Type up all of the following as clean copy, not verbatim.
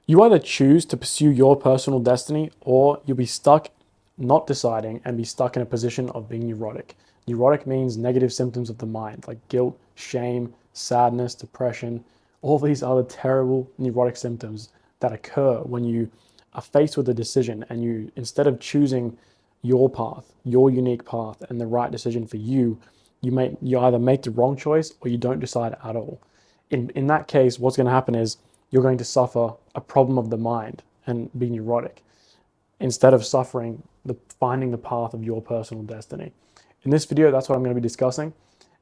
You either choose to pursue your personal destiny, or you'll be stuck not deciding and be stuck in a position of being neurotic. Neurotic means negative symptoms of the mind, like guilt, shame, sadness, depression, all these other terrible neurotic symptoms that occur when you are faced with a decision and you, instead of choosing your path, your unique path, and the right decision for you, you either make the wrong choice or you don't decide at all. In that case, what's going to happen is you're going to suffer a problem of the mind and be neurotic instead of suffering finding the path of your personal destiny. In this video, that's what I'm going to be discussing.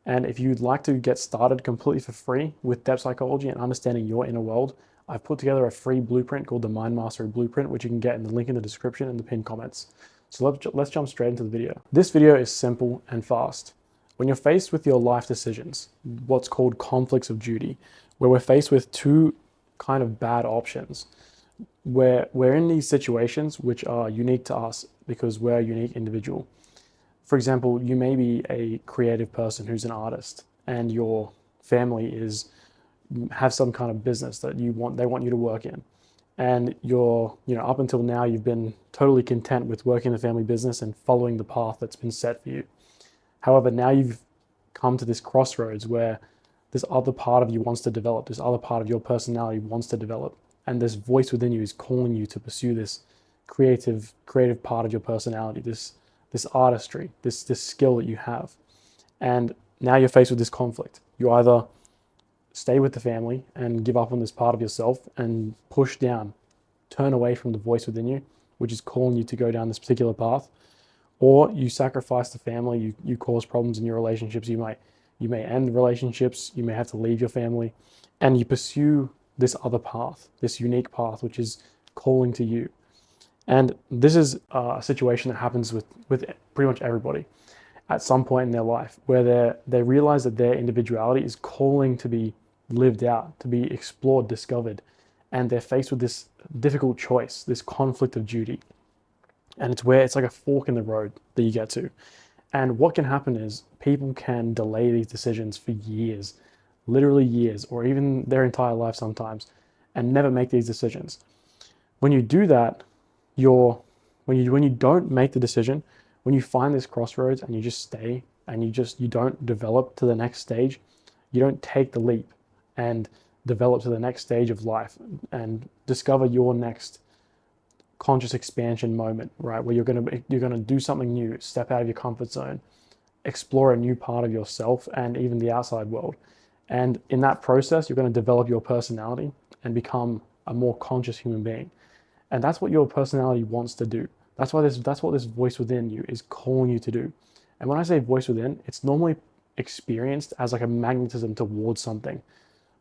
And if you'd like to get started completely for free with depth psychology and understanding your inner world, I've put together a free blueprint called the Mind Mastery Blueprint, which you can get in the link in the description and the pinned comments. So let's jump straight into the video. This video is simple and fast. When you're faced with your life decisions, what's called conflicts of duty, where we're faced with two kind of bad options, where we're in these situations which are unique to us because we're a unique individual. For example, you may be a creative person who's an artist, and your family have some kind of business that they want you to work in, and up until now you've been totally content with working in the family business and following the path that's been set for you. However, now you've come to this crossroads where this other part of you wants to develop, this other part of your personality wants to develop, and this voice within you is calling you to pursue this creative part of your personality, this artistry, this skill that you have. And now you're faced with this conflict. You either stay with the family and give up on this part of yourself and push down, turn away from the voice within you, which is calling you to go down this particular path, or you sacrifice the family, you cause problems in your relationships, you may end relationships, you may have to leave your family, and you pursue this other path, this unique path, which is calling to you. And this is a situation that happens with pretty much everybody at some point in their life, where they realize that their individuality is calling to be lived out, to be explored, discovered, and they're faced with this difficult choice, this conflict of duty. And it's like a fork in the road that you get to. And what can happen is people can delay these decisions for years, literally years, or even their entire life sometimes, and never make these decisions. When you do that, when you don't make the decision, when you find this crossroads and you just stay and you don't develop to the next stage, you don't take the leap and develop to the next stage of life and discover your next conscious expansion moment, right? Where you're gonna do something new, step out of your comfort zone, explore a new part of yourself and even the outside world. And in that process, you're going to develop your personality and become a more conscious human being. And that's what your personality wants to do. That's what this voice within you is calling you to do. And when I say voice within, it's normally experienced as like a magnetism towards something.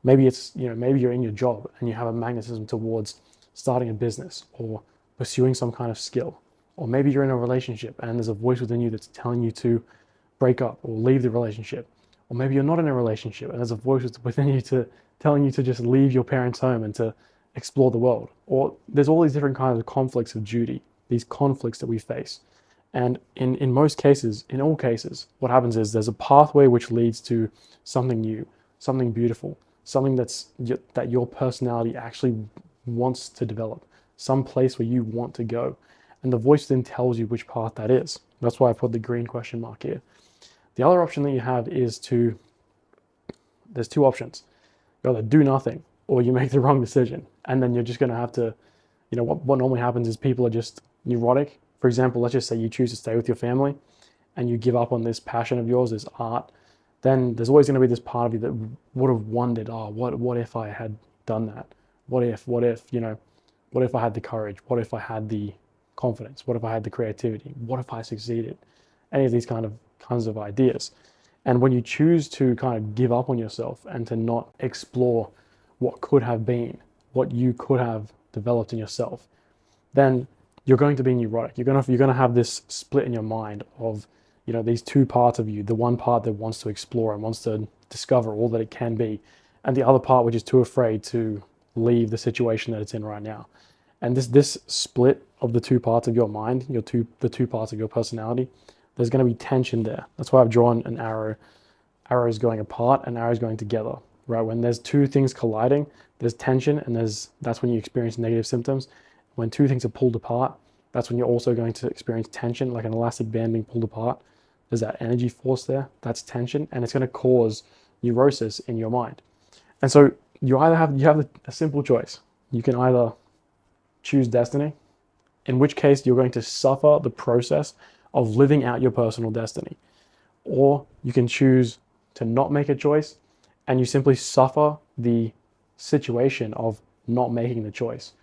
Maybe maybe you're in your job and you have a magnetism towards starting a business or pursuing some kind of skill. Or maybe you're in a relationship and there's a voice within you that's telling you to break up or leave the relationship. Or maybe you're not in a relationship and there's a voice within you telling you to just leave your parents' home and to explore the world. Or there's all these different kinds of conflicts of duty, these conflicts that we face. And in most cases, in all cases, what happens is there's a pathway which leads to something new, something beautiful, something that your personality actually wants to develop, some place where you want to go. And the voice then tells you which path that is. That's why I put the green question mark here. The other option that you have is there's two options. You either do nothing or you make the wrong decision. And then you're just going to have to, what normally happens is people are just neurotic. For example, let's just say you choose to stay with your family and you give up on this passion of yours, this art. Then there's always going to be this part of you that would have wondered, what if I had done that? What if I had the courage? What if I had the confidence? What if I had the creativity? What if I succeeded? Any of these kinds of ideas. And when you choose to kind of give up on yourself and to not explore what could have been, what you could have developed in yourself, then you're going to be neurotic. You're going to have this split in your mind of, these two parts of you, the one part that wants to explore and wants to discover all that it can be, and the other part which is too afraid to leave the situation that it's in right now. And this split of the two parts of your mind, the two parts of your personality, there's going to be tension there. That's why I've drawn an arrow. Arrows going apart and arrows going together. right? When there's two things colliding, there's tension, and that's when you experience negative symptoms. When two things are pulled apart, that's when you're also going to experience tension, like an elastic band being pulled apart. There's that energy force there, that's tension, and it's going to cause neurosis in your mind. And so you have a simple choice. You can either choose destiny, in which case you're going to suffer the process of living out your personal destiny, or you can choose to not make a choice and you simply suffer the situation of not making the choice.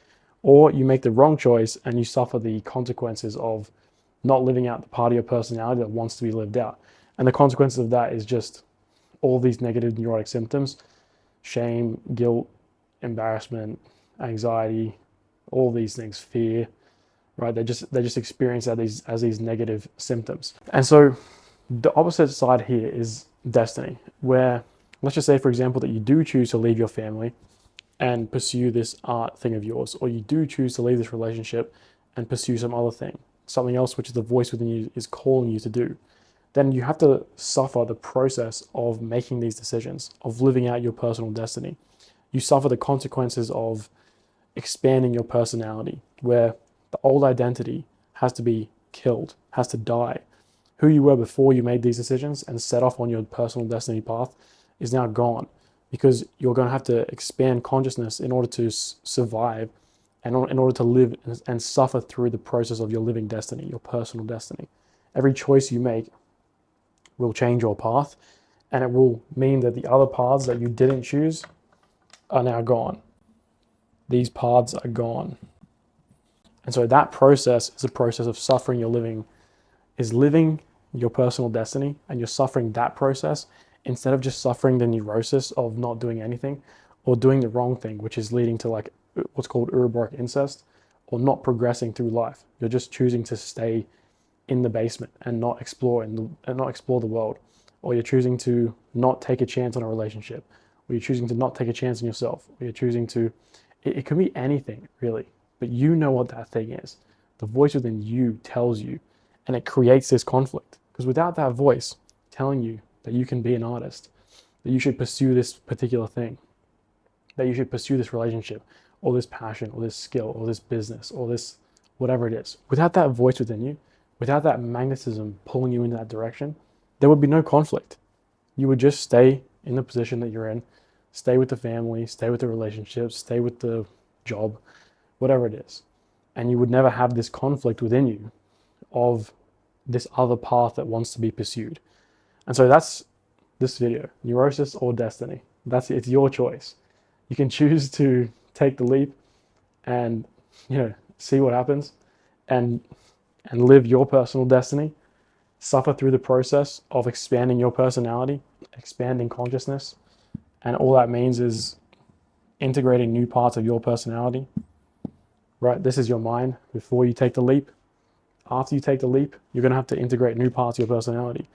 Or you make the wrong choice and you suffer the consequences of not living out the part of your personality that wants to be lived out. And the consequences of that is just all these negative neurotic symptoms: shame, guilt, embarrassment, anxiety, all these things, fear, right? They just experience as these negative symptoms. And so the opposite side here is destiny, where let's just say, for example, that you do choose to leave your family and pursue this art thing of yours, or you do choose to leave this relationship and pursue some other thing, something else which the voice within you is calling you to do. Then you have to suffer the process of making these decisions, of living out your personal destiny. You suffer the consequences of expanding your personality, where the old identity has to be killed, has to die. Who you were before you made these decisions and set off on your personal destiny path is now gone, because you're going to have to expand consciousness in order to survive and in order to live and suffer through the process of your living destiny, your personal destiny. Every choice you make will change your path, and it will mean that the other paths that you didn't choose are now gone. These paths are gone. And so that process is a process of suffering. Living your personal destiny, and you're suffering that process instead of just suffering the neurosis of not doing anything or doing the wrong thing, which is leading to like what's called Ouroboros incest, or not progressing through life. You're just choosing to stay in the basement and not explore the world, or you're choosing to not take a chance on a relationship, or you're choosing to not take a chance on yourself, or you're choosing to, it can be anything really, but you know what that thing is. The voice within you tells you, and it creates this conflict, because without that voice telling you that you can be an artist, that you should pursue this particular thing, that you should pursue this relationship, or this passion, or this skill, or this business, or this whatever it is, without that voice within you, without that magnetism pulling you in that direction, there would be no conflict. You would just stay in the position that you're in, stay with the family, stay with the relationship, stay with the job, whatever it is. And you would never have this conflict within you of this other path that wants to be pursued. And so that's this video, neurosis or destiny. It's your choice. You can choose to take the leap and see what happens and live your personal destiny, suffer through the process of expanding your personality, expanding consciousness. And all that means is integrating new parts of your personality, right? This is your mind before you take the leap. After you take the leap, you're going to have to integrate new parts of your personality.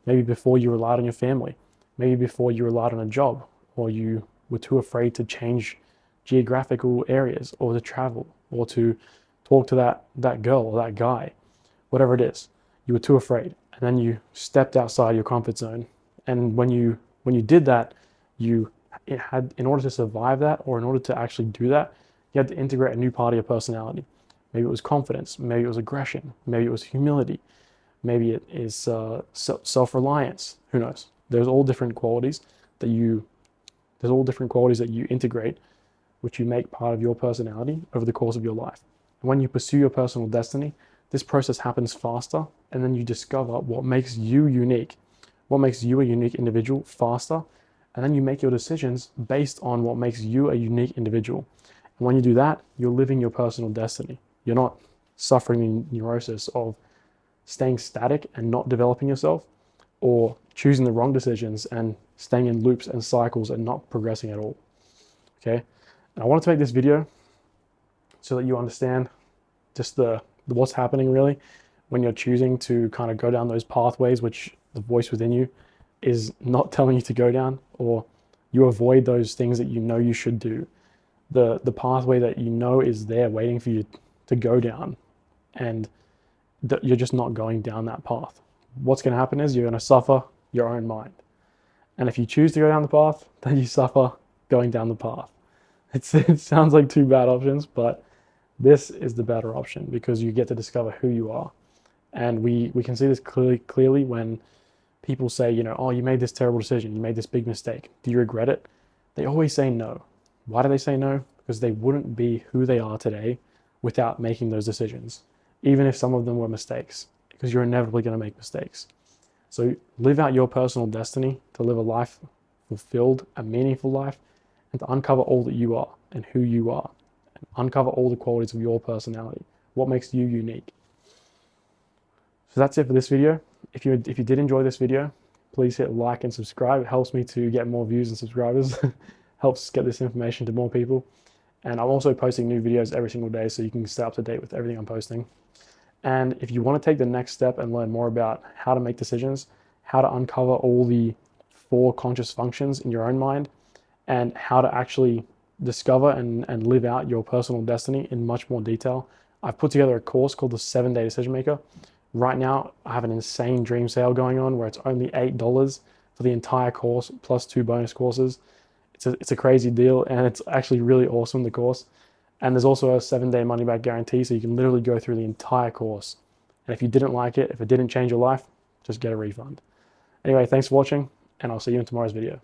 Maybe before you relied on your family, maybe before you relied on a job, or you were too afraid to change geographical areas, or to travel, or to talk to that girl or that guy, whatever it is. You were too afraid, and then you stepped outside your comfort zone. And when you did that, in order to survive that, or in order to actually do that, you had to integrate a new part of your personality. Maybe it was confidence, maybe it was aggression, maybe it was humility, maybe it is self-reliance. Who knows? There's all different qualities that you integrate, which you make part of your personality over the course of your life. And when you pursue your personal destiny, this process happens faster, and then you discover what makes you unique, what makes you a unique individual faster, and then you make your decisions based on what makes you a unique individual. And when you do that, you're living your personal destiny. You're not suffering the neurosis of staying static and not developing yourself, or choosing the wrong decisions and staying in loops and cycles and not progressing at all. Okay? And I want to make this video so that you understand just what's happening really when you're choosing to kind of go down those pathways which the voice within you is not telling you to go down, or you avoid those things that you know you should do. The pathway that you know is there waiting for you to go down, and you're just not going down that path. What's going to happen is you're going to suffer your own mind. And if you choose to go down the path, then you suffer going down the path. It sounds like two bad options, but this is the better option because you get to discover who you are. And we can see this clearly when people say, you know, oh, you made this terrible decision, you made this big mistake. Do you regret it? They always say no. Why do they say no? Because they wouldn't be who they are today without making those decisions, even if some of them were mistakes, because you're inevitably going to make mistakes. So live out your personal destiny to live a life fulfilled, a meaningful life, and to uncover all that you are and who you are, and uncover all the qualities of your personality, what makes you unique. So that's it for this video. If you did enjoy this video, please hit like and subscribe. It helps me to get more views and subscribers, helps get this information to more people. And I'm also posting new videos every single day, so you can stay up to date with everything I'm posting. And if you want to take the next step and learn more about how to make decisions, how to uncover all the 4 conscious functions in your own mind, and how to actually discover and live out your personal destiny in much more detail, I've put together a course called the 7-Day Decision Maker. Right now, I have an insane dream sale going on where it's only $8 for the entire course, plus 2 bonus courses. It's a crazy deal, and it's actually really awesome, the course. And there's also a 7-day money-back guarantee, so you can literally go through the entire course. And if you didn't like it, if it didn't change your life, just get a refund. Anyway, thanks for watching, and I'll see you in tomorrow's video.